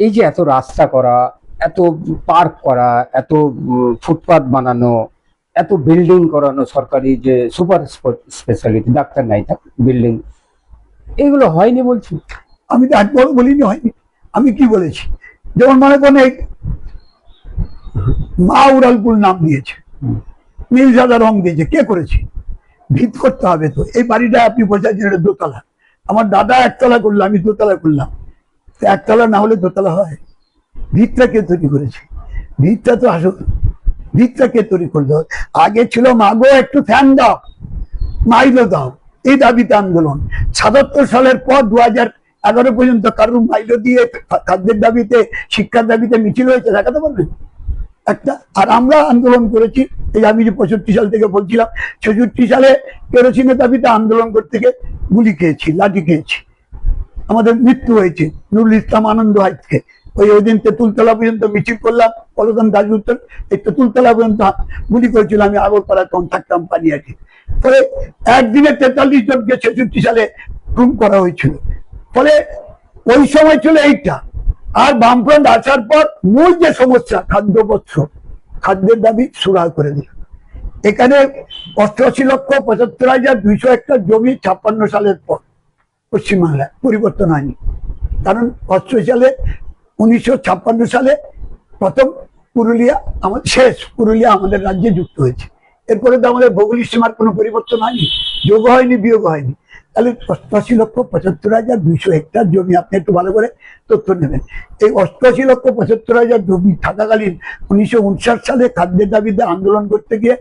এই যে এত রাস্তা করা, এত পার্ক করা, এত ফুটপাত বানানো, এত বিল্ডিং করানো, সরকারি যে সুপার স্পেশালিটি ডাক্তার নাই থাক বিল্ডিং, এগুলো হয়নি বলছি। আমি তো একবার বলিনি হয়নি। আমি কি বলেছি, যেমন মনে করেন এই মা উড়ালপুর নাম দিয়েছে, নীল সাদা রং দিয়েছে, কে করেছে? ভিত করতে হবে তো। এই বাড়িটা আপনি বোঝাচ্ছেন এটা দোতলা, আমার দাদা একতলা করলো, আমি দোতলা করলাম, তো একতলা না হলে দোতলা হয়? ভিতটা কে তৈরি করেছে? ভিতটা তো আসল, ভিতটা কে তৈরি করলো? আগে ছিল মাগো একটু ফ্যান দাও, মাইলো দাও, এই দাবিতে আন্দোলন। ৭৭ সালের পর ২০১১ পর্যন্ত কারোর মাইলো দিয়ে খাদ্যের দাবিতে, শিক্ষার দাবিতে মিছিল হয়েছে দেখাতে পারবেন একটা? আর আমরা আন্দোলন করেছি, এই আমি যে ৬৫ সাল থেকে বলছিলাম, ৬৬ সালে কেরোসিনের দাবিতে আন্দোলন করতে গিয়ে গুলি খেয়েছি, লাঠি খেয়েছি, আমাদের মৃত্যু হয়েছে। নুরুল ইসলাম আনন্দ হাইটকে ওই দিন তেঁতুলতলা পর্যন্ত মিছিল করলাম, পলতন দাসগুপ্ত এই তেঁতুলতলা পর্যন্ত গুলি করেছিল। আমি আগরপাড়া তখন থাকতাম পানিয়াটি। ফলে একদিনে ৪৩ জনকে ৬৬ সালে গুম করা হয়েছিল। ফলে ওই সময় ছিল এইটা। আর বামফ্রন্ট আসার পর মূল যে সমস্যা খাদ্য বস্ত্র, খাদ্যের দাবি সুরাহা করে দিল। এখানে ৮৮,৭৫,২০০ একটা জমি ৫৬ সালের পর পশ্চিমবাংলায় পরিবর্তন হয়নি। কারণ ১৯৫৬ সালে প্রথম পুরুলিয়া, আমাদের শেষ পুরুলিয়া আমাদের রাজ্যে যুক্ত হয়েছে। এরপরে তো আমাদের ভৌগোলিক সীমার কোনো পরিবর্তন হয়নি, যোগ হয়নি, বিয়োগ হয়নি। তাহলে ৮৮,৭৫,২০০ হেক্টর জমি, আপনি একটু ভালো করে তথ্য নেবেন। এই ৮৮,৭৫,০০০ জমি থাকাকালীন ১৯৫৯ সালে খাদ্যের দাবিতে আন্দোলন করতে গিয়ে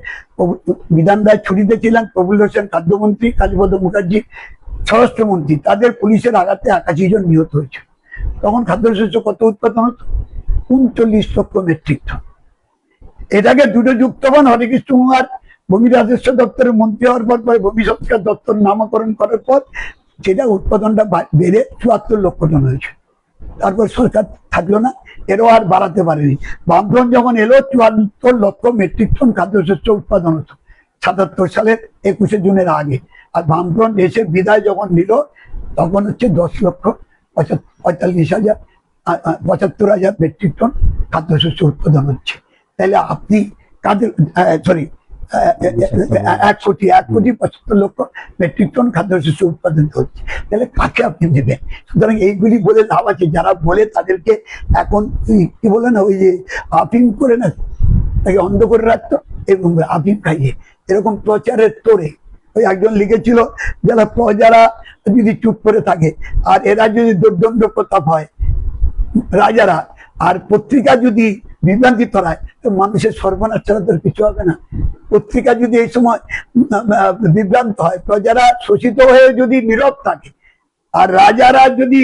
বিধান রায় ছুটিতে ছিলেন, প্রফুল্ল সেন খাদ্যমন্ত্রী, কালীপদ মুখার্জি স্বরাষ্ট্রমন্ত্রী, তাদের পুলিশের আঘাতে ৮১ জন নিহত হয়েছে। তখন খাদ্যশস্য কত উৎপাদন হতো? ৩৯ লক্ষ মেট্রিক টন। এটাকে দুটো যুক্ত হন হরেকৃষ্ণ কুমার ভূমি রাজস্ব দপ্তরের মন্ত্রী হওয়ার পর, ভূমি সংস্কার দপ্তর নামকরণ করার পর সেটা উৎপাদনটা বেড়ে ৭৪ লক্ষ টন হয়েছে। তারপর সরকার থাকলো না, এরও আর বাড়াতে পারেনি। বামফ্রন্ট যখন এলো ৭৪ লক্ষ মেট্রিক টন খাদ্যশস্য উৎপাদন হতো ৭৭ সালের ২১শে জুনের আগে। আর বামফ্রন্ট এসে বিদায় যখন নিল তখন হচ্ছে ১০,৪৫,০০০ মেট্রিক টন খাদ্যশস্য উৎপাদন হচ্ছে। তাহলে আপনি কাদের, সরি, ১,৭৫,০০,০০০ মেট্রিক টন খাদ্যশস্য উৎপাদন হচ্ছে, তাহলে কাকে আপনি দেবেন? সুতরাং এইগুলি বলে লাভ আছে? যারা বলে তাদেরকে এখন কি বলে না, ওই যে আফিম করে না, তাকে অন্ধ করে রাখতো এবং আফিম খাইয়ে, এরকম প্রচারের তোরে ওই একজন লিখেছিল, যারা প্রজারা যদি চুপ করে থাকে আর এরা যদি দুর্দণ্ড প্রতাপ হয় রাজারা, আর পত্রিকা যদি বিভ্রান্তি ছড়ায়, তো মানুষের সর্বনাশ ছাড়া তো কিছু হবে না। পত্রিকা যদি এই সময় বিভ্রান্ত হয়, প্রজারা শোষিত হয়ে যদি নীরব থাকে, আর রাজারা যদি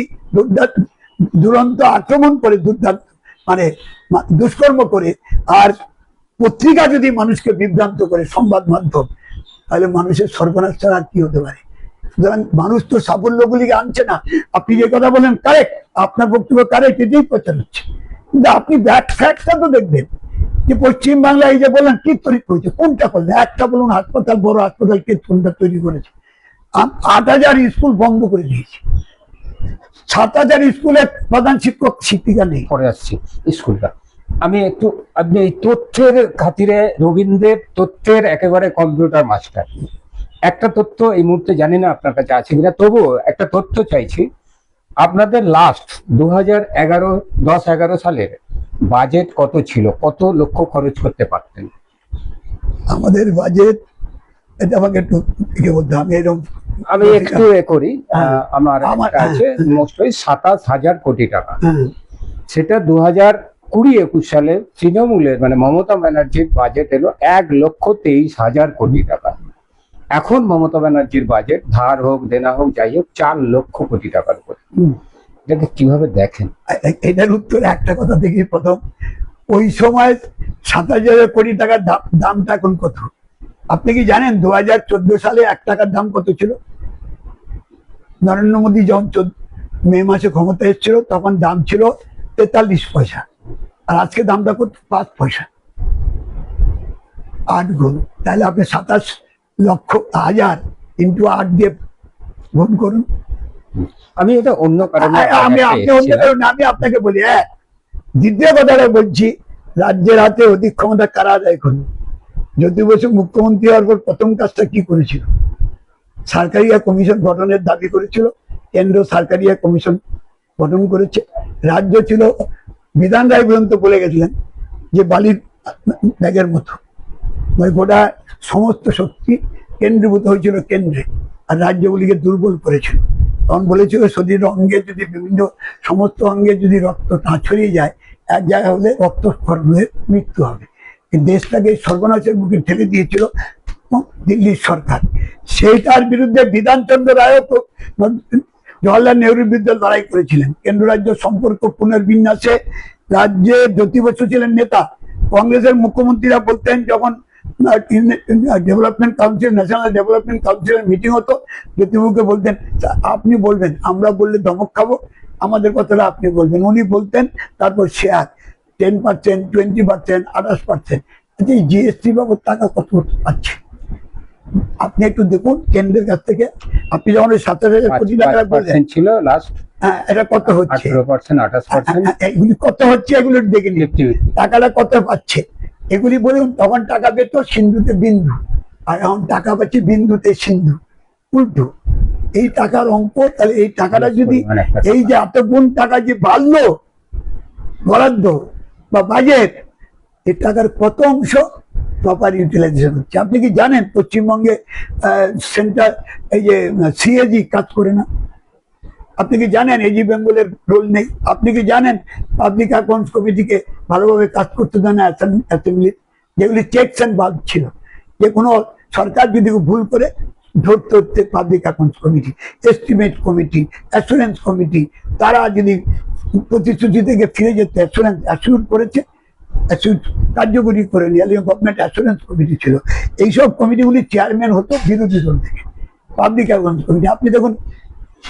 দুরন্ত আক্রমণ করে, দুর্দান্ত মানে দুষ্কর্ম করে, আর পত্রিকা যদি মানুষকে বিভ্রান্ত করে, সংবাদ মাধ্যম, তাহলে মানুষের সর্বনাশ ছাড়া কি হতে পারে? সুতরাং মানুষ তো সাফল্যগুলিকে আনছে না। আপনি যে কথা বলেন কারেক্ট, আপনার বক্তব্য কারেক্ট, এটাই প্রচার হচ্ছে। কিন্তু আপনি ব্যাক ফ্যাক্টটা তো দেখবেন, যে পশ্চিমবাংলায় এই যে বললেন কি তৈরি করেছে, কোনটা করলেন? একটা বলুন হাসপাতাল, বড় হাসপাতাল কে কোনটা তৈরি করেছে? ৮,০০০ স্কুল বন্ধ করে দিয়েছে, ৭,০০০ স্কুলের প্রধান শিক্ষক শিক্ষিকা নেই। পরে আসছি স্কুলটা। আমি একটু, আপনি এই তথ্যের খাতিরে, রবীন্দ্রের তথ্যের একেবারে কম্পিউটার মাস্টার, একটা তথ্য এই মুহূর্তে জানি না আপনার কাছে আছে কিনা, তবুও একটা তথ্য চাইছি। আপনাদের লাস্ট ২০১১ সালের বাজেট কত ছিল? কত লক্ষ খরচ করতে পারতেন? আমাদের বাজেট, এটা আমাকে একটু বলতে, আমি এরকম আমি একটু করি, আমার কাছে মোস্ট ২৭,০০০ কোটি টাকা। সেটা ২০২০-২১ সালে তৃণমূলের মানে মমতা ব্যানার্জির বাজেট এলো ১,২৩,০০০ কোটি টাকা। এখন মমতা ব্যানার্জির বাজেট, ধার হোক দেনা হোক যাই হোক, ৪,০০,০০০ কোটি টাকার উপরে। এটাকে কিভাবে দেখেন? এটার উত্তর একটা কথা দেখি। প্রথম, ওই সময় ২৭,০০০ কোটি টাকার দামটা এখন কত? আপনি কি জানেন ২০১৪ সালে ১ টাকার দাম কত ছিল? নরেন্দ্র মোদী যখন মে মাসে ক্ষমতা এসেছিল তখন দাম ছিল ৪৩ পয়সা, আর আজকে দামটা কত? ৫ পয়সা, ৮ গুণ। তাহলে আপনি ২৭,০০,০০০ ইন্টু ৮ দিয়ে গুণ করুন, আমি এটা অন্য কারণে আমি আপনি অন্য কারণে আমি আপনাকে বলি, হ্যাঁ দ্বিতীয় কথাটা বলছি, রাজ্যের হাতে অধিক ক্ষমতা কারা আদায় করবে? জ্যোতি বসু মুখ্যমন্ত্রী হওয়ার পর প্রথম কাজটা কি করেছিল? সরকারিয়া কমিশন গঠনের দাবি করেছিল, কেন্দ্র সরকারিয়া কমিশন গঠন করেছে। রাজ্য ছিল, বিধান রায় পর্যন্ত বলে গেছিলেন যে বালির ব্যাগের মতো, গোটা সমস্ত শক্তি কেন্দ্রীভূত হয়েছিল কেন্দ্রে, আর রাজ্যগুলিকে দুর্বল করেছিল। তখন বলেছিল শরীরের অঙ্গে যদি বিভিন্ন সমস্ত অঙ্গে যদি রক্ত না ছড়িয়ে যায়, এক জায়গায় হলে রক্তক্ষরণ হয়ে মৃত্যু হবে। এই দেশটাকে সর্বনাশের মুখে ঠেলে দিয়েছিল দিল্লির সরকার। সেইটার বিরুদ্ধে বিধানচন্দ্র রায় জওয়াহরলাল নেহরুর বিরুদ্ধে লড়াই করেছিলেন। কেন্দ্র রাজ্য সম্পর্ক পুনর্বিন্যাসে রাজ্যে জ্যোতি বসু ছিলেন নেতা। কংগ্রেসের মুখ্যমন্ত্রীরা বলতেন, যখন ডেভেলপমেন্ট কাউন্সিল, ন্যাশনাল ডেভেলপমেন্ট কাউন্সিলের মিটিং হতো, জ্যোতিবাবুকে বলতেন আপনি বলবেন, আমরা বললে ধমক খাবো, আমাদের কথাটা আপনি বলবেন। উনি বলতেন, তারপর শেয়ার 10%, 20%, 28%। আচ্ছা, এই জিএসটি বাবদ টাকা কত পাচ্ছে আপনি একটু দেখুন কেন্দ্রের কাছ থেকে। আপনি যখন 27,000 কোটি টাকা বললেন ছিল লাস্ট, হ্যাঁ এটা কত হচ্ছে, 18%, 28% এগুলি কত হচ্ছে এগুলো দেখে নিন, টাকাটা কত পাচ্ছে এগুলি বলুন। তখন টাকা পেত সিন্ধুতে বিন্দু, আর এখন টাকা পাচ্ছে বিন্দুতে সিন্ধু, উল্টো। এই টাকার অঙ্ক, তাহলে এই টাকাটা যদি, এই যে এত গুণ টাকা যে বাড়লো বরাদ্দ বা বাজেট, এই টাকার কত অংশ প্রপার ইউটিলাইজেশন হচ্ছে? আপনি কি জানেন পশ্চিমবঙ্গে সেন্টার এই যে সিএজি কাজ করে না? আপনি কি জানেন এজি বেঙ্গলের রোল নেই? আপনি কি জানেন পাবলিক অ্যাকাউন্টস কমিটিকে ভালোভাবে কাজ করতে দেয় না অ্যাসেম্বলি? যেগুলি চেকস অ্যান্ড বাল্ব ছিল, যে কোনো সরকার যদি ভুল করে ধরতে হচ্ছে public accounts committee, estimate committee, assurance committee, তারা যদি প্রতিশ্রুতি থেকে ফিরে যেতে অ্যাসিউর করেছে, কার্যকরী করে নিয়ে গভর্নমেন্ট অ্যাসুরেন্স কমিটি ছিল। এইসব কমিটিগুলির চেয়ারম্যান হতো বিরোধী দল থেকে, পাবলিক অ্যাকাউন্টস কমিটি। আপনি দেখুন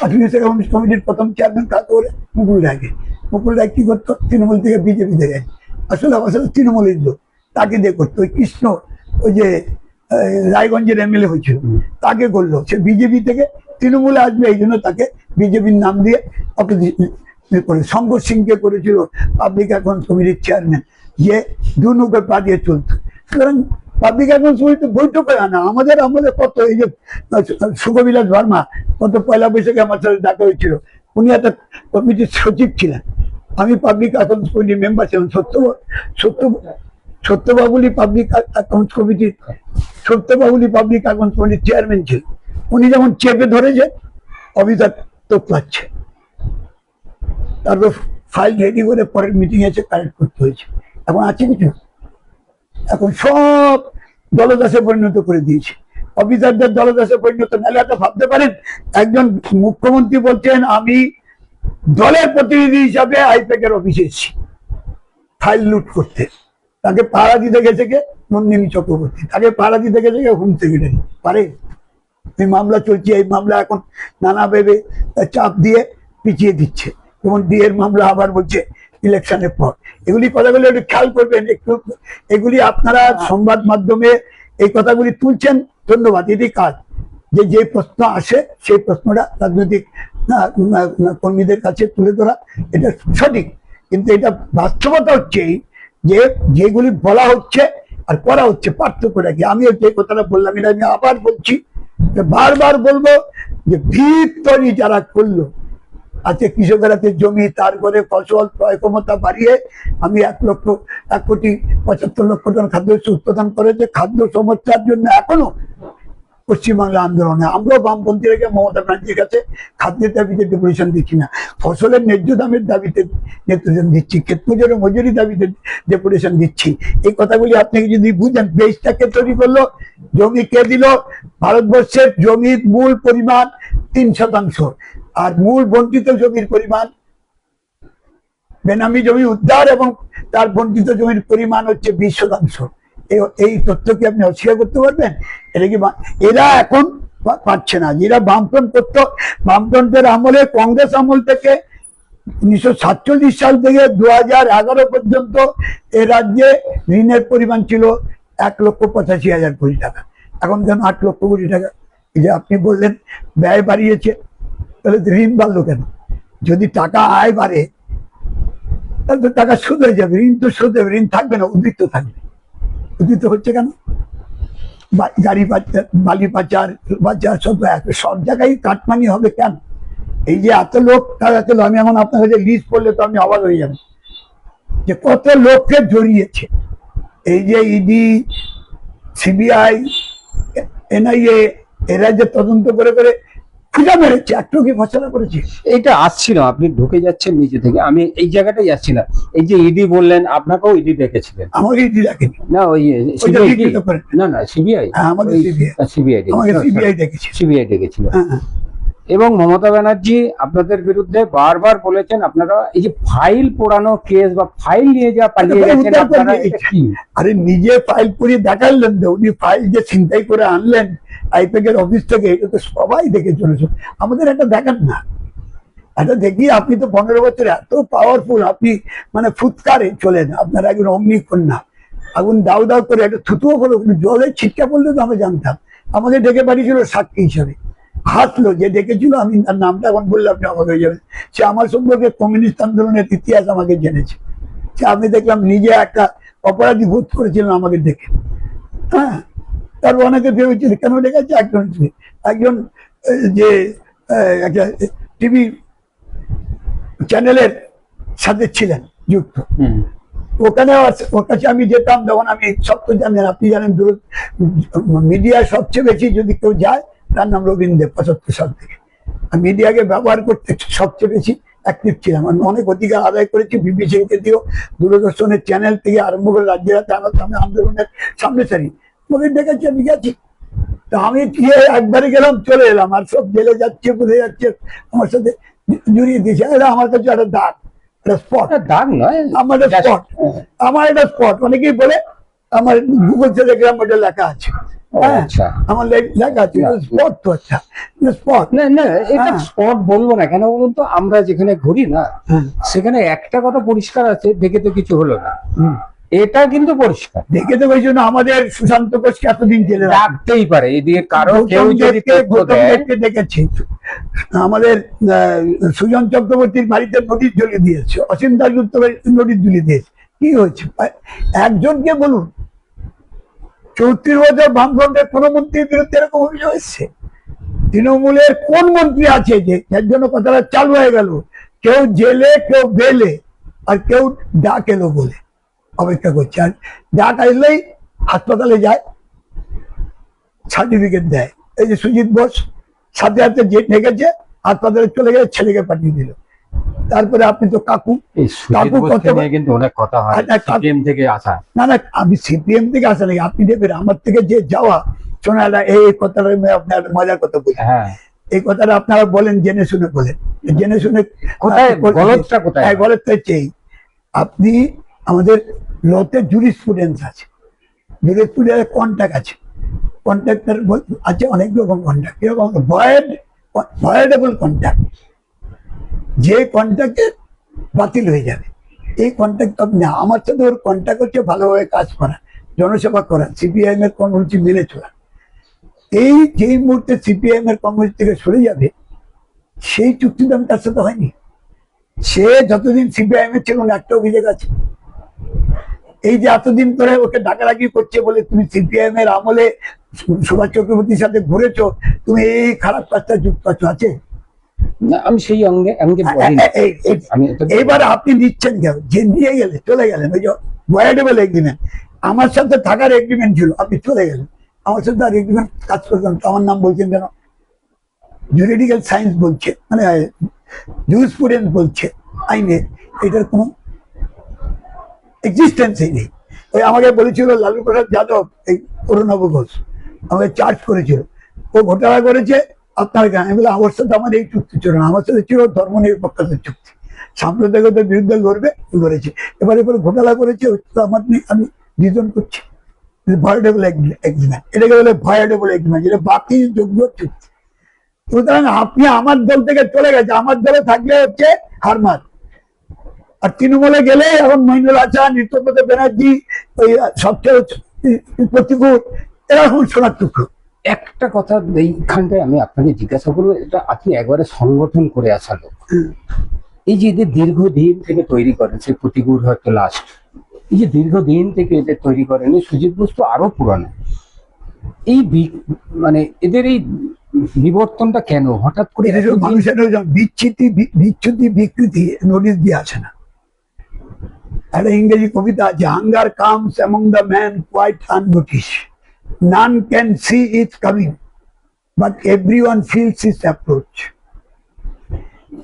পাবলিক অ্যাকাউন্টস কমিটির প্রথম চেয়ারম্যান কাকে বলে? মুকুল রায়কে। মুকুল রায় কি করতো? তৃণমূল থেকে বিজেপিতে গেছে, আসলে তৃণমূলের লোক, তাকে দিয়ে করতো। ওই কৃষ্ণ, ওই যে রায়গঞ্জের এমএলএ হয়েছিল, তাকে করলো। সে বিজেপি থেকে তৃণমূলে আসবে, এই জন্য তাকে বিজেপির নাম দিয়ে করে। শঙ্কর সিংকে করেছিল পাবলিক অ্যাকাউন্টস কমিটির চেয়ারম্যান, যে দু নৌকে পা দিয়ে চলতো। সুতরাং পাবলিক অ্যাকাউন্টস কমিটি বৈঠক হয় না। আমাদের কত, এই যে সুখবিলাস ভার্মা, কত পয়লা বৈশাখে আমার সাথে দেখা হয়েছিল, উনি একটা কমিটির সচিব ছিলেন, আমি পাবলিক অ্যাকাউন্টস কমিটির মেম্বার ছিলাম। সত্যবাবুলি পাবলিক অ্যাকাউন্টস কমিটির চেয়ারম্যান ছিলেন। উনি যেমন চেপে ধরেছে, অফিসার তো পাচ্ছে, তারপর ফাইল রেডি করে পরের মিটিং এসে কালেক্ট করতে হয়েছে। এখন আছে কিছু? এখন সব দলদাসে পরিণত করে দিয়েছে, অফিসারদের দলদাসে পরিণত। নাহলে একটা ভাবতে পারেন, একজন মুখ্যমন্ত্রী বলছেন আমি দলের প্রতিনিধি হিসাবে আইপ্যাকের অফিসে এসেছি ফাইল লুট করতে। তাকে পাহারা দিতে গেছে কে? নন্দিনী চক্রবর্তী। তাকে পাহারা দিতে গেছে কে? Home secretary. পারে? এই মামলা চলছে, এই মামলা এখন নানা ভেবে চাপ দিয়ে পিছিয়ে দিচ্ছে। যেমন ডিএর মামলা আবার বলছে ইলেকশনের পর। এগুলি কথাগুলো একটু খেয়াল করবেন একটু। এগুলি আপনারা সংবাদ মাধ্যমে এই কথাগুলি তুলছেন, ধন্যবাদ, এটি কাজ। যে প্রশ্ন আসে সেই প্রশ্নটা রাজনৈতিক কর্মীদের কাছে তুলে ধরা, এটা সঠিক। কিন্তু এটা বাস্তবতা হচ্ছে এই, যে যেগুলি বলা হচ্ছে আর করা হচ্ছে পার্থক্যটা কি? আমি যে কথাটা বললাম, এটা আমি আবার বলছি, বারবার বলবো, যে ভিত তৈরি যারা করলো, আজকে কৃষকের হাতে জমি, তারপরে ফসল ক্রয় ক্ষমতা বাড়িয়ে আমি 1,75,00,000 টন খাদ্যশস্য উৎপাদন করেছে। খাদ্য সমস্যার জন্য এখনো পশ্চিমবাংলা আন্দোলনে আমরাও বামপন্থী রেখে মমতা ব্যানার্জির কাছে খাদ্যের দাবিতে ডেপুটেশন দিচ্ছি না, ফসলের ন্যায্য দামের দাবিতে ডেপুটেশন দিচ্ছি, ক্ষেতমজুরি মজুরি দাবিতে ডেপুটেশন দিচ্ছি। এই কথাগুলি আপনি যদি বুঝেন, বেশটা কে তৈরি করলো, জমি কে দিল? ভারতবর্ষের জমির মূল পরিমাণ 3%, আর মূল বঞ্চিত জমির পরিমাণ, বেনামি জমি উদ্ধার এবং তার বঞ্চিত জমির পরিমাণ হচ্ছে 20%। এই তথ্য কি আপনি অস্বীকার করতে পারবেন? এটা কি এরা এখন পাচ্ছে না? যেটা বামফ্রন্ট করত, বামফ্রন্টের আমলে, কংগ্রেস আমল থেকে 1947 সাল থেকে 2011 পর্যন্ত এ রাজ্যে ঋণের পরিমাণ ছিল 1,85,000 কোটি টাকা। এখন যেন 8 লক্ষ কোটি টাকা। এই যে আপনি বললেন ব্যয় বাড়িয়েছে, তাহলে ঋণ বাড়লো কেন? যদি টাকা আয় বাড়ে তাহলে তো টাকা সুদ হয়ে যাবে, ঋণ তো সুদ হবে, ঋণ থাকবে না, উদ্বৃত্ত থাকবে। উদ্বৃত্ত হচ্ছে কেন? গাড়ি পাচার, বালি পাচার, সব জায়গায় কাটমানি হবে কেন? এই যে এত লোক, আমি এখন আপনার কাছে লিস্ট করলে তো আপনি অবাক হয়ে যাবেন যে কত লোককে জড়িয়েছে। এই যে ইডি, সিবিআই, এনআইএ, এরা যে তদন্ত করে করে খুঁজে মেরেছে, একটু কি ফসলা করেছে? এইটা আসছিল, আপনি ঢুকে যাচ্ছেন নিচে থেকে, আমি এই জায়গাটাই যাচ্ছিলাম। এই যে ইডি বললেন, আপনাকেও ইডি ডেকেছিলেন? আমাকে ইডি ডাকেনি। না, ওই না না সিবিআই, আমাকে সিবিআই ডেকেছে। সিবিআই ডেকেছিল। এবং মমতা ব্যানার্জি আপনাদের বিরুদ্ধে বারবার বলেছেন আপনারা এই যে ফাইল পোড়ানো কেস বা ফাইল নিয়ে যা পালিয়ে গেছেন আপনারা, এটা কি? আরে নিজে ফাইল পুড়িয়ে দেখালেন তো, উনি ফাইল যে ছিনতাই করে আনলেন আইপ্যাক এর অফিস থেকে, এটা তো সবাই দেখে চলেছে। আমাদের একটা দেখান না, এটা দেখি। আপনি তো 15 বছর এত পাওয়ারফুল, আপনি মানে ফুৎকারে চলেন, আপনার একজন অগ্নি কন্যা, আগুন দাউ দাউ করে একটা থুতুও বলো, জলে ছিটকা পড়লে তো আমরা জানতাম। আমাকে ডেকে পাঠিয়েছিল সাক্ষী হিসাবে, হাসলো যে ডেকেছিল, আমি তার নামটা এখন বললে আপনি অবাক হয়ে যাবেন। সে আমার সম্পর্কে কমিউনিস্ট আন্দোলনের ইতিহাস আমাকে জেনেছে। সে আমি দেখলাম নিজে একটা অপরাধী বোধ করেছিলেন আমাকে দেখে। হ্যাঁ, তারপর অনেকে ভেবেছিল কেন ডেকেছে, একজন যে একটা টিভি চ্যানেলের সাথে ছিলেন যুক্ত, ওখানে ওর কাছে আমি যেতাম যখন, আমি সব তো জানেন, আপনি জানেন, মিডিয়ায় সবচেয়ে বেশি যদি কেউ যায় তার নাম রবীন্দ্র দেব, 75 সাল থেকে। মিডিয়াকে ব্যবহার করতে সবচেয়ে বেশি অ্যাক্টিভ ছিলাম। আমি অনেক অধিকার আদায় করেছি, বিবিসি কে দিয়েও, দূরদর্শনের চ্যানেল থেকে আরম্ভ করে রাজ্যের আন্দোলনের সামনে সারি মোদী ডেকেছি, আমি গেছি। তা আমি গিয়ে একবারে গেলাম, চলে এলাম, আর সব জেলে যাচ্ছে, বুঝে যাচ্ছে, আমার সাথে জড়িয়ে দিয়েছে। এটা আমার কাছে একটা দাগ, একটা স্পট। দাগ নয়, আমার একটা স্পট, আমার একটা স্পট। অনেকেই বলে আমার গুগল টেলিগ্রাম ওটা লেখা আছে, আমার লেখা আছে স্পট। তো আচ্ছা স্পট না না, এটা স্পট বলবো না কেন বলুন তো, আমরা যেখানে ঘুরি না সেখানে একটা কথা পরিষ্কার আছে, দেখে তো কিছু হলো না, এটা কিন্তু পরিষ্কার। দেখে তো ওই জন্য আমাদের সুশান্ত ঘোষকে এতদিন জেলে রাখতেই পারে, এদিকে কারো কেউ যদি দেখেছে। আমাদের সুজন চক্রবর্তীর বাড়িতে নোটিশ ঝুলিয়ে দিয়েছে, অসীম দাসগুপ্ত নোটিশ ঝুলিয়ে দিয়েছে। কি হয়েছে? একজনকে বলুন, 34 বছর বামফ্রন্টের কোন মন্ত্রীর বিরুদ্ধে এরকম অভিযোগ এসছে? তৃণমূলের কোন মন্ত্রী আছে যে যার জন্য কথাটা চালু হয়ে গেল? কেউ জেলে, কেউ বেলে, আর কেউ ডাক এলো বলে অপেক্ষা করছে। আর ডাক আসলেই হাসপাতালে যায়, সার্টিফিকেট দেয়। এই যে সুজিত বোস সাথে সাথে যে ঢেকেছে, হাসপাতালে চলে গেলে ছেলেকে পাঠিয়ে দিল। তারপরে আপনি তো কাকু কিন্তু অনেক কথা হয় সিপিএম থেকে আসা। না না, আমি সিপিএম থেকে আসা নাকি, আপনি দেখবেন আমার থেকে যে যাওয়া, শোনা এই কথাটা আপনার মজার কথা বলি। এই কথাটা আপনারা বলেন, জেনে শুনে বলেন, জেনে শুনে গলতটা চেয়ে। আপনি আমাদের লতে জুরিসপ্রুডেন্স আছে, জুরিসপ্রুডেন্সের কন্ট্যাক্ট আছে, কন্ট্যাক্টের আছে অনেক রকম কন্ট্যাক্ট। কিরকম? ভয়েডেবল কন্ট্যাক্ট, যে কন্ট্যাক্টে বাতিল হয়ে যাবে, এই কন্ট্যাক্ট আপনি। আমার সাথে ওর কন্ট্যাক্ট হচ্ছে ভালোভাবে কাজ করা, জনসেবা করা, সিপিআইএম এর কর্মসূচি মেনে চলা। এই যেই মুহূর্তে সিপিআইএম এর কর্মসূচি থেকে সরে যাবে, সেই চুক্তিটা তার সাথে হয়নি। সে যতদিন সিপিআইএম এর ছিল না, একটা অভিযোগ আছে, এই যে এতদিন ধরে ওকে ডাকাডাকি করছে বলে, তুমি সিপিআইএম এর আমলে সুভাষ চক্রবর্তীর সাথে ঘুরেছো, তুমি এই খারাপ কাজটা যুক্ত আছো, আছে? আমি সেই অঙ্গে এইবার আপনি নিচ্ছেন কেন? যে নিয়ে গেলে চলে গেলেন, ওই যে ভয়েডেবল এগ্রিমেন্ট, আমার সাথে থাকার এগ্রিমেন্ট ছিল, আপনি চলে গেলেন, আমার সাথে আর এগ্রিমেন্ট কাজ করতাম তো, আমার নাম বলছেন কেন? জুরিডিক্যাল সায়েন্স বলছে, মানে জুরিসপ্রুডেন্স বলছে, আইনে এটার কোনো এক্সিস্টেন্সই নেই। ওই আমাকে বলেছিল লালু প্রসাদ যাদব, এই অরুণাভ ঘোষ আমাকে চার্জ করেছিল, ও ঘোটালা করেছে আপনার গায়ে। আমি বলে, আমার সাথে আমার এই চুক্তি ছিল না, আমার সাথে ছিল ধর্ম নিরপেক্ষতার চুক্তি, সাম্প্রদায়িকতার বিরুদ্ধে লড়েছে। এবার ঘোটালা করেছে, আমার আমি রিজন করছি ভয়েডেবল এগ্রিমেন্ট, এটাকে বলে ভয়েডেবল এগ্রিমেন্ট, যেটা বাকি যোগ্য চুক্তি। সুতরাং আপনি আমার দল থেকে চলে গেছে, আমার দলে থাকলে হচ্ছে হারমাত, আর তৃণমূলে গেলে এখন মহিনুল হাসান, নিত্যপ্রত ব্যানার্জি, ওই সবচেয়ে প্রতিকূল, এরা এখন সোনার টুকরো। একটা কথা এইখানটায় আমি আপনাকে জিজ্ঞাসা করবো, এটা আপনি একবারে সংগঠন করে আসা লোক, এই যে এদের দীর্ঘদিন থেকে তৈরি করেন, সে প্রতিগুর হয়তো লাস্ট, এই যে দীর্ঘদিন থেকে এদের তৈরি করেন, এই সুজিত বোস তো আরো পুরানো, এই মানে এদের এই বিবর্তনটা কেন হঠাৎ করে মানুষের বিচ্যুতি বিকৃতি নোটিশ দিয়ে আসে না। একটা ইংরেজি কবিতা আছে, hunger comes among the man quite unnoticed, none can see it coming but everyone feels its approach.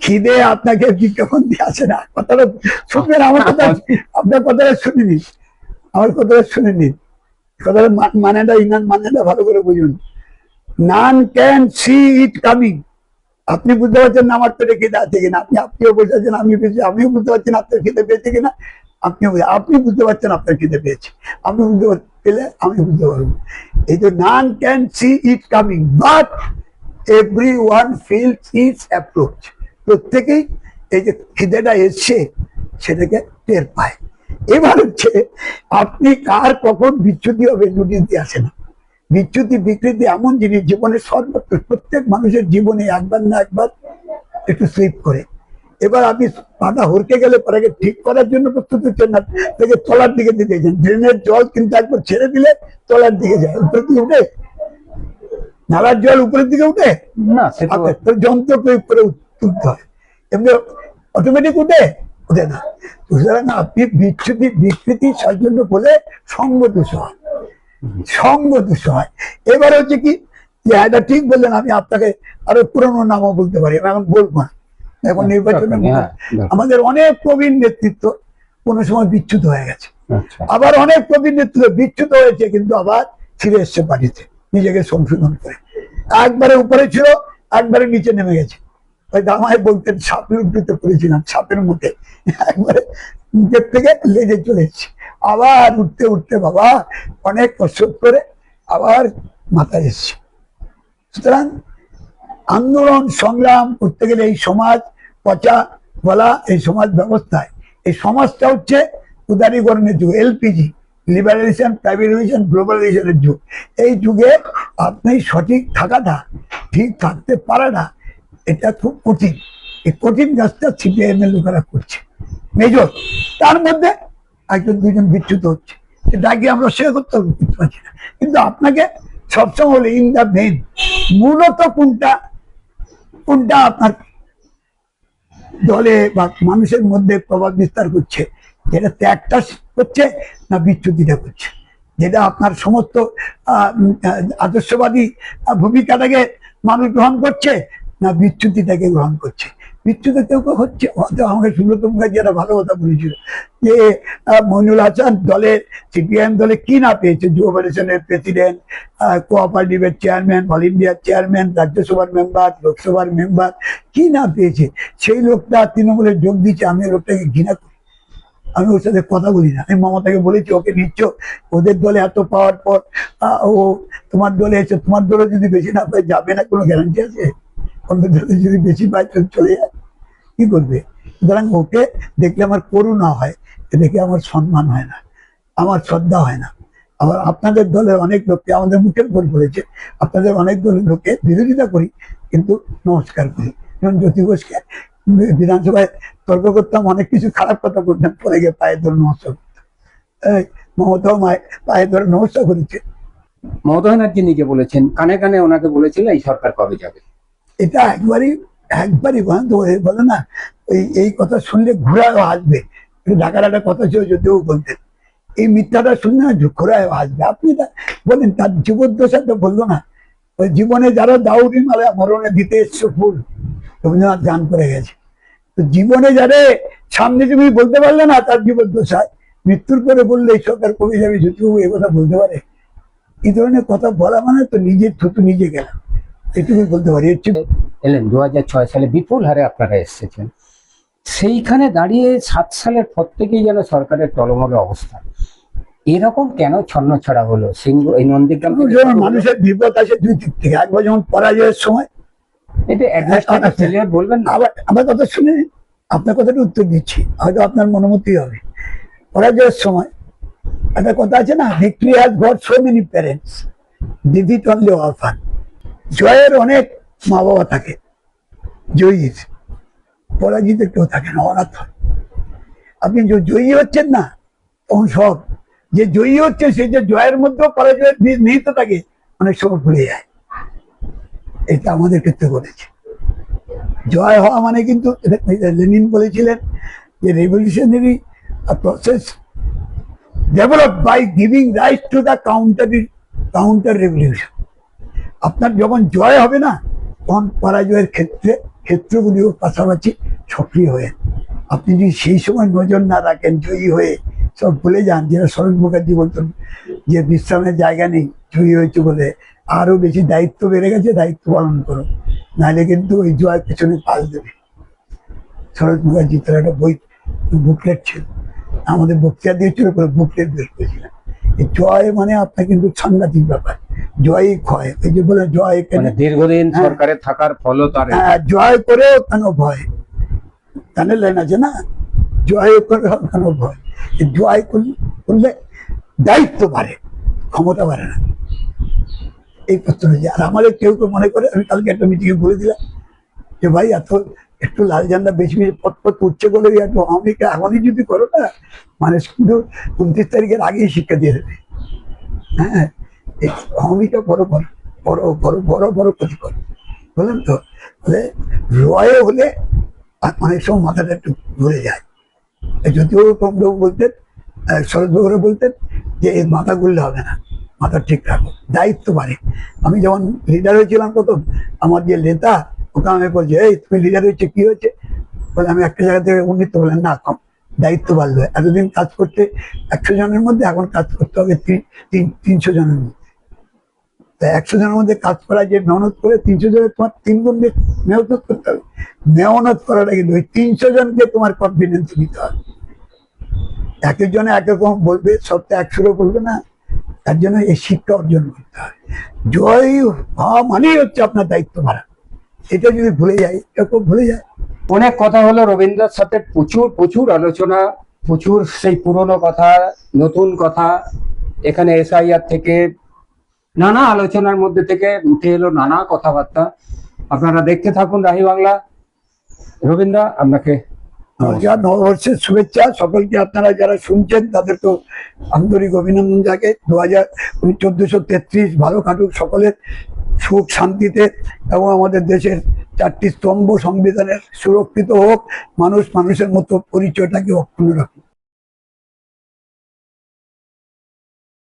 খিদে আপনাকে বিজ্ঞাপন দিয়ে আসে না, কথাটা শুনবেন আমার কথা, আপনার কথাটা শুনে নিন, আমার কথাটা শুনে নিন, কথাটা মানেটা ইনান মানেটা ভালো করে বুঝুন। নান ক্যান সি ইট কামিং, আপনি বুঝতে পারছেন না আমার পেটে খিদে আছে কিনা, আপনিও বুঝতে পারছেন আমিও বুঝতে পারছেন আপনার খিদে পেয়েছে কিনা, আপনি বুঝতে পারছেন আপনার খিদে পেয়েছে, আমি বুঝতে পেলে আমি বুঝতে পারবো। এই তো নান can see it coming but everyone feels its approach, প্রত্যেকেই এই যে খিদেটা এসছে সেটাকে টের পায়। এবার হচ্ছে আপনি কার কখন বিচ্যুতি হবে নোটিশ দিয়ে আসে না। বিচ্যুতি বিকৃতি এমন জিনিস জীবনে সর্বত্র, প্রত্যেক মানুষের জীবনে একবার না একবার একটু স্লিপ করে। এবার আপনি পাটা হরকে গেলে পরে ঠিক করার জন্য প্রস্তুত হচ্ছেন না, থেকে তলার দিকে দিতেছেন। ড্রেনের জল কিন্তু একবার ছেড়ে দিলে তলার দিকে যায়, উপরের দিকে উঠে, নালার জল উপরের দিকে উঠে না, যন্ত্র প্রয়োগ করে তুলতে হয়, এমনি অটোমেটিক উঠে না। সুতরাং আপনি বিচ্যুতি বিকৃতি জন্য বলে সঙ্গ দোষ হয়, সঙ্গ দোষ হয়। এবার হচ্ছে কি, এটা ঠিক বললেন, আমি আপনাকে আরো পুরনো নামও বলতে পারি, এখন বলবো না, এখন নির্বাচনে আমাদের অনেক প্রবীণ নেতৃত্ব কোনো সময় বিচ্যুত হয়ে গেছে, আবার অনেক প্রবীণ নেতৃত্ব বিচ্যুত হয়েছে কিন্তু আবার ফিরে এসছে পার্টিতে নিজেকে সংশোধন করে। একবারে উপরে ছিল, একবারে নিচে নেমে গেছে। ওই দামায় বলতেন সাপ লুটিতে করেছিলাম, সাপের মুখে একবারে মুখের থেকে লেজে চলে এসছে, আবার উঠতে উঠতে বাবা অনেক কষ্ট করে আবার মাথায় এসছে। সুতরাং আন্দোলন সংগ্রাম করতে গেলে এই সমাজ পচা বলা, এই সমাজ ব্যবস্থায়, এই সমাজটা হচ্ছে উদারীকরণের যুগ, এলপিজি, লিবারালাইজেশন, প্রাইভেটাইজেশন, গ্লোবালাইজেশনের যুগ। এই যুগে আপনি সঠিক থাকাটা, ঠিক থাকতে পারাটা, এটা খুব কঠিন। এই কঠিন কাজটা সিপিআইএম এর লোকেরা করছে মেজর, তার মধ্যে একজন দুজন বিচ্যুত হচ্ছে, এটাকে আমরা শেয়ার করতে পারছি না। কিন্তু আপনাকে সবসময় হলে ইন দ্য মেইন মূলত কোনটা আপনার দলে বা মানুষের মধ্যে প্রভাব বিস্তার করছে, যেটা ত্যাগটা করছে না বিচ্যুতিটা করছে, যেটা আপনার সমস্ত আদর্শবাদী ভূমিকাটাকে মানুষ গ্রহণ করছে না বিচ্যুতিটাকে গ্রহণ করছে। বিচ্যুত কেউ কেউ হচ্ছে, আমাকে সুব্রত মুখার্জি একটা ভালো কথা বলেছিল যে মইনুল হাসান দলের, সিপিআইএম দলে কি না পেয়েছে, যুব ফেডারেশনের প্রেসিডেন্ট, কোঅপারেটিভের চেয়ারম্যান, অল ইন্ডিয়ার চেয়ারম্যান, রাজ্যসভার মেম্বার, লোকসভার মেম্বার, কি না পেয়েছে, সেই লোকটা তৃণমূলে যোগ দিচ্ছে। আমি লোকটাকে ঘৃণা করি, আমি ওর সাথে কথা বলি না। আমি মমতাকে বলেছি ওকে নিচ্ছ, ওদের দলে এত পাওয়ার পর ও তোমার দলে এসে, তোমার দলে যদি বেশি না পায় যাবে না, কোনো গ্যারান্টি আছে? অন্য দলে যদি বেশি পায় চলে যায়, কি করবে? সুতরাং ওকে দেখলে আমার করুণা হয়, দেখে আমার সম্মান হয় না, আমার শ্রদ্ধা হয় না। আবার আপনাদের দলের অনেক লোককে আমাদের মুখের উপর বলেছে, আপনাদের অনেক দলের লোককে বিরোধিতা করি কিন্তু নমস্কার করি। যেমন জ্যোতি ঘোষকে বিধানসভায় তর্ক করতাম, অনেক কিছু খারাপ কথা করতাম, পরে গিয়ে পায়ে ধরে নমস্কার করতাম। মমতাও পায়ে ধরে নমস্কার করেছে। মমতা ব্যানার্জি নিজে বলেছেন, কানে কানে ওনাকে বলেছিল এই সরকার কবে যাবে। এটা একবারই বন্ধ হয়ে বলে না, এই কথা শুনলে ঘোরাও আসবে। ঢাকার একটা কথা ছিল, যদিও বলতেন এই মিথ্যাটা শুনলে না ঘোরাও আসবে। আপনি বলেন তার জীবদ্দশা তো বললো না, ওই জীবনে যারা দাউরি মালে মরণে দিতে এসছো ফুল, রবীন্দ্রনাথ গান করে গেছে। তো জীবনে যারে সামনে তুমি বলতে পারলে না তার জীবদ্দশায়, মৃত্যুর পরে বললে এই সরকার কবে যাবে, যদিও এ কথা বলতে পারে? এই ধরনের কথা বলা মানে তো নিজের থুতু নিজে গেলাম, এটুকুই বলতে পারি। এলেন 2006 সালে বিপুল হারে আপনারা এসেছেন, সেইখানে দাঁড়িয়ে 7 সালের পর থেকেই যেন সরকারের টলমল অবস্থা। এরকম কেন ছন্ন ছড়া হলো? সিংহ এই নন্দীগ্রাম মানুষের বিপদ আছে দুই দিক থেকে। একবার যেমন পরাজয়ের সময়, এটা বলবেন না, আবার আমার কথা শুনে আপনার কথাটা উত্তর দিচ্ছি, হয়তো আপনার মনোমতি হবে। পরাজয়ের সময় একটা কথা আছে না, victory has got so many parents, defeat only অরফান। জয়ের অনেক মা বাবা থাকে, জয়ীর, পরাজিত কেউ থাকে না, অনাথ হয়। আপনি যে জয়ী হচ্ছেন না, তখন সব যে জয়ী হচ্ছে সে যে জয়ের মধ্যেও পরাজয়ের বীজ নিহিত থাকে, অনেক সময় ভুলে যায়। এটা আমাদের ক্ষেত্রে ঘটেছে। জয় হওয়া মানে কিন্তু লেনিন বলেছিলেন যে revolutionary process developed by giving right to the counter revolution. আপনার যখন জয় হবে না, তখন পরাজয়ের ক্ষেত্রগুলিও পাশাপাশি সক্রিয় হয়ে, আপনি যদি সেই সময় নজর না রাখেন, জয়ী হয়ে সব ভুলে যান, যেটা শরৎ মুখার্জি বলতেন যে বিশ্রামের জায়গা নেই, জয়ী হয়েছে বলে আরো বেশি দায়িত্ব বেড়ে গেছে, দায়িত্ব পালন করো, নাহলে কিন্তু ওই জয়ের পেছনে পাল দেবে। শরৎ মুখার্জি তার একটা বই বুকলেট ছিল, আমাদের বক্তৃতা দিয়েছিল, বুকলেট বের করেছিলাম। এই জয় মানে আপনার কিন্তু সাংঘাতিক ব্যাপার, জয়ই ক্ষয়। এই যে বলে জয় দীর্ঘদিন সরকারে থাকার ফলও তার, জয় করেও কেন ভয়, গানের লাইন আছে না, জয় করেও কেন ভয়। জয় করলে দায়িত্ব বাড়ে, ক্ষমতা বাড়ে না, এই প্রশ্ন হয়েছে। আর আমাদের কেউ কেউ মনে করে, আমি কালকে একটা মিটিংয়ে বলে দিলাম যে ভাই এত একটু লাল ঝান্ডা বেশি বেশি পথ উঠছে বলে একটু আমেরিকা এখনই যদি করো না, মানে শুধু 29 তারিখের আগেই শিক্ষা দিয়ে দেবে। হ্যাঁ, এই আমেরিকা বড় বড় বড় বড় বড় বড় ক্ষতি করে, বললেন তো। রয়ে হলে অনেক সময় মাথাটা একটু ঘুরে যায়। যদিও কমবাবু বলতেন, শরৎবাবুরা বলতেন যে এর মাথা ঘুরলে হবে না, মাথা ঠিক রাখো, দায়িত্ব বাড়ে। আমি যখন লিডার হয়েছিলাম প্রথম, আমার যে নেতা ওকে আমি বলছি, এই তুমি লিডার হয়েছে, কি হয়েছে? বলে আমি একটা জায়গা থেকে উন্নীত, বললেন না কম দায়িত্ব বাড়লো। এতদিন কাজ করতে 100 জনের মধ্যে, এখন কাজ করতে হবে 300 জনের মধ্যে। তাই 100 জনের মধ্যে কাজ করা যে মেহনত করে, 300 জনের তোমার 3 গুণ মেহনত করতে হবে। মেহনত করাটা কিন্তু ওই 300 জনকে তোমার কনফিডেন্স দিতে হবে। এক একজনে এক রকম বলবে, সপ্তাহে 100 বলবে না, তার জন্য এই শিক্ষা অর্জন করতে হয়। জয় হওয়া মানেই হচ্ছে আপনার দায়িত্ব বাড়া। এটা যদি ভুলে যাই, এরকম ভুলে যায়। অনেক কথা হলো রবীন্দ্রর সাথে, প্রচুর প্রচুর আলোচনা, প্রচুর সেই পুরনো কথা, নতুন কথা, এখানে SIR থেকে নানা আলোচনার মধ্যে থেকে উঠে এলো নানা কথাবার্তা। আপনারা দেখতে থাকুন রাহি বাংলা। রবীন্দ্র, আপনাকে নমস্কার, নববর্ষের শুভেচ্ছা সকলকে। আপনারা যারা শুনছেন তাদের তো আন্তরিক অভিনন্দন জাগে। 1433 ভালো কাটুক সকলের, সুখ শান্তিতে, এবং আমাদের দেশের 4টি স্তম্ভ সংবিধানের সুরক্ষিত হোক, মানুষ মানুষের মতো পরিচয়টাকে অক্ষুণ্ণ রাখুক।